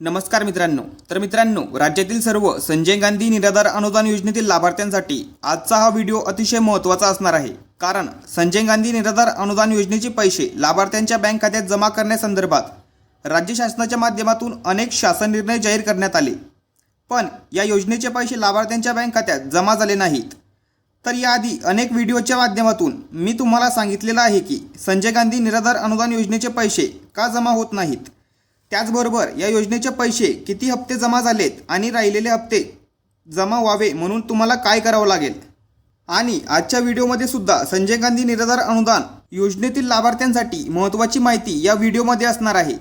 नमस्कार मित्रांनो, राज्यातील सर्व संजय गांधी निराधार अनुदान योजनेतील लाभार्थ्यांसाठी आजचा हा व्हिडिओ अतिशय महत्त्वाचा असणार आहे। कारण संजय गांधी निराधार अनुदान योजनेचे पैसे लाभार्थ्यांच्या बँक खात्यात जमा करण्यासंदर्भात राज्य शासनाच्या माध्यमातून अनेक शासन निर्णय जाहीर करण्यात आले, पण या योजनेचे पैसे लाभार्थ्यांच्या बँक खात्यात जमा झाले नाहीत। तर याआधी अनेक व्हिडिओच्या माध्यमातून मी तुम्हाला सांगितलेलं आहे की संजय गांधी निराधार अनुदान योजनेचे पैसे का जमा होत नाहीत, त्याचबरोबर या योजनेचे पैसे किती हप्ते जमा झालेत आणि राहिलेले हप्ते जमा व्हावे म्हणून तुम्हाला काय करावं लागेल। आणि आजच्या व्हिडिओमध्ये सुद्धा संजय गांधी निराधार अनुदान योजनेतील लाभार्थ्यांसाठी महत्त्वाची माहिती या व्हिडिओमध्ये असणार आहे।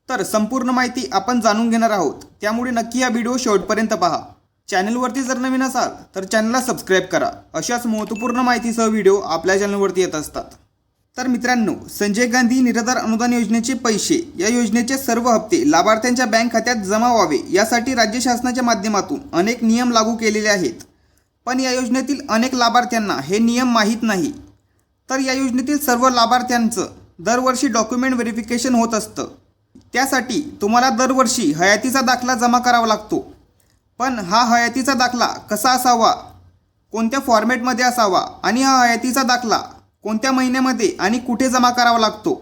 तर संपूर्ण माहिती आपण जाणून घेणार आहोत, त्यामुळे नक्की हा व्हिडिओ शेवटपर्यंत पहा। चॅनलवरती जर नवीन असाल तर चॅनलला सबस्क्राइब करा। अशाच महत्त्वपूर्ण माहितीसह व्हिडिओ आपल्या चॅनलवरती येत असतात। तर मित्रांनो, संजय गांधी निराधार अनुदान योजनेचे पैसे या योजनेचे सर्व हप्ते लाभार्थ्यांच्या बँक खात्यात जमा व्हावे यासाठी राज्य शासनाच्या माध्यमातून अनेक नियम लागू केलेले आहेत, पण या योजनेतील अनेक लाभार्थ्यांना हे नियम माहीत नाही। तर या योजनेतील सर्व लाभार्थ्यांचं दरवर्षी डॉक्युमेंट व्हेरिफिकेशन होत असतं। त्यासाठी तुम्हाला दरवर्षी हयातीचा दाखला जमा करावा लागतो, पण हा हयातीचा दाखला कसा असावा, कोणत्या फॉर्मॅटमध्ये असावा आणि हा हयातीचा दाखला कोणत्या महिन्यामध्ये आणि कुठे जमा करावा लागतो,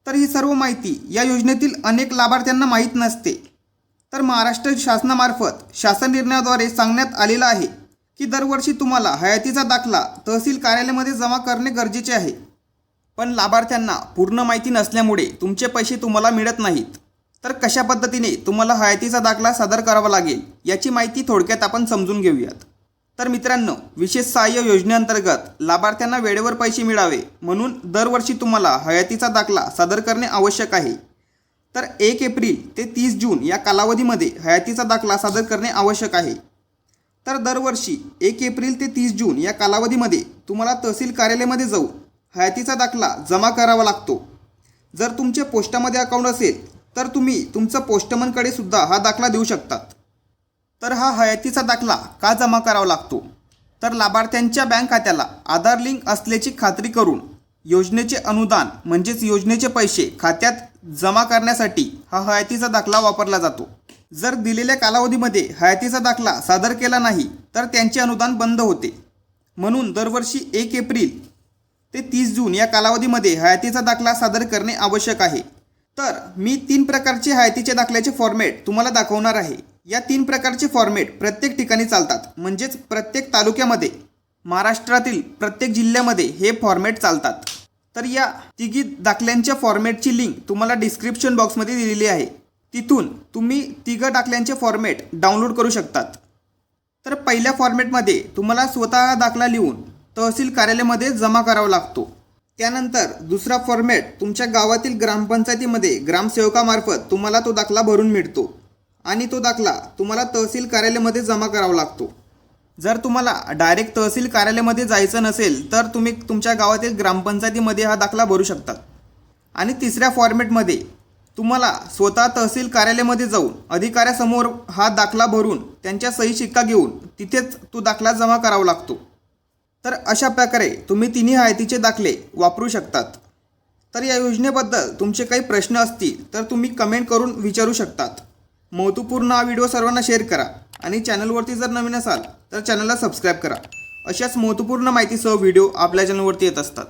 तर ही सर्व माहिती या योजनेतील अनेक लाभार्थ्यांना माहीत नसते। तर महाराष्ट्र शासनामार्फत शासन निर्णयाद्वारे सांगण्यात आलेलं आहे की दरवर्षी तुम्हाला हयातीचा दाखला तहसील कार्यालयामध्ये जमा करणे गरजेचे आहे, पण लाभार्थ्यांना पूर्ण माहिती नसल्यामुळे तुमचे पैसे तुम्हाला मिळत नाहीत। तर कशा पद्धतीने तुम्हाला हयातीचा दाखला सादर करावा लागेल याची माहिती थोडक्यात आपण समजून घेऊयात। तर मित्रांनो, विशेष सहाय्य योजनेअंतर्गत लाभार्थ्यांना वेळेवर पैसे मिळावे म्हणून दरवर्षी तुम्हाला हयातीचा दाखला सादर करणे आवश्यक आहे। तर 1 एप्रिल ते 30 जून या कालावधीमध्ये हयातीचा दाखला सादर करणे आवश्यक आहे। तर दरवर्षी 1 एप्रिल ते 30 जून या कालावधीमध्ये तुम्हाला तहसील कार्यालयामध्ये जाऊन हयातीचा दाखला जमा करावा लागतो। जर तुमचे पोस्टामध्ये अकाउंट असेल तर तुम्ही तुमचं पोस्टमनकडे सुद्धा हा दाखला देऊ शकतात। तर हा हयातीचा दाखला का जमा करावा लागतो, तर लाभार्थ्यांच्या बँक खात्याला आधार लिंक असल्याची खात्री करून योजनेचे अनुदान म्हणजेच योजनेचे पैसे खात्यात जमा करण्यासाठी हा हयातीचा दाखला वापरला जातो। जर दिलेल्या कालावधीमध्ये हयातीचा दाखला सादर केला नाही तर त्यांचे अनुदान बंद होते। म्हणून दरवर्षी 1 एप्रिल ते 30 जून या कालावधीमध्ये हयातीचा दाखला सादर करणे आवश्यक आहे। तर मी 3 प्रकारचे हयातीच्या दाखल्याचे फॉर्मॅट तुम्हाला दाखवणार आहे। या 3 प्रकारचे फॉर्मॅट प्रत्येक ठिकाणी चालतात, म्हणजेच प्रत्येक तालुक्यामध्ये, महाराष्ट्रातील प्रत्येक जिल्ह्यामध्ये हे फॉर्मॅट चालतात। तर या तिघी दाखल्यांच्या फॉर्मॅटची लिंक तुम्हाला डिस्क्रिप्शन बॉक्समध्ये दिलेली आहे, तिथून तुम्ही तिघं दाखल्यांचे फॉर्मॅट डाउनलोड करू शकतात। तर पहिल्या फॉर्मॅटमध्ये तुम्हाला स्वतः दाखला लिहून तहसील कार्यालयामध्ये जमा करावा लागतो। त्यानंतर दुसरा फॉर्मॅट तुमच्या गावातील ग्रामपंचायतीमध्ये ग्रामसेवकामार्फत तुम्हाला तो दाखला भरून मिळतो आणि तो दाखला तुम्हाला तहसील कार्यालयामध्ये जमा करावा लागतो। जर तुम्हाला डायरेक्ट तहसील कार्यालयामध्ये जायचं नसेल तर तुम्ही तुमच्या गावातील ग्रामपंचायतीमध्ये हा दाखला भरू शकतात। आणि तिसऱ्या फॉर्मॅटमध्ये तुम्हाला स्वतः तहसील कार्यालयामध्ये जाऊन अधिकाऱ्यासमोर हा दाखला भरून त्यांच्या सही शिक्का घेऊन तिथेच तो दाखला जमा करावा लागतो। तर अशा प्रकारे तुम्ही तिन्ही हयातीचे दाखले वापरू शकतात। तर या योजनेबद्दल तुमचे काही प्रश्न असतील तर तुम्ही कमेंट करून विचारू शकतात। महत्त्वपूर्ण हा व्हिडिओ सर्वांना शेअर करा आणि चॅनलवरती जर नवीन असाल तर चॅनलला सबस्क्राइब करा। अशाच महत्त्वपूर्ण माहितीसह व्हिडिओ आपल्या चॅनलवरती येत असतात।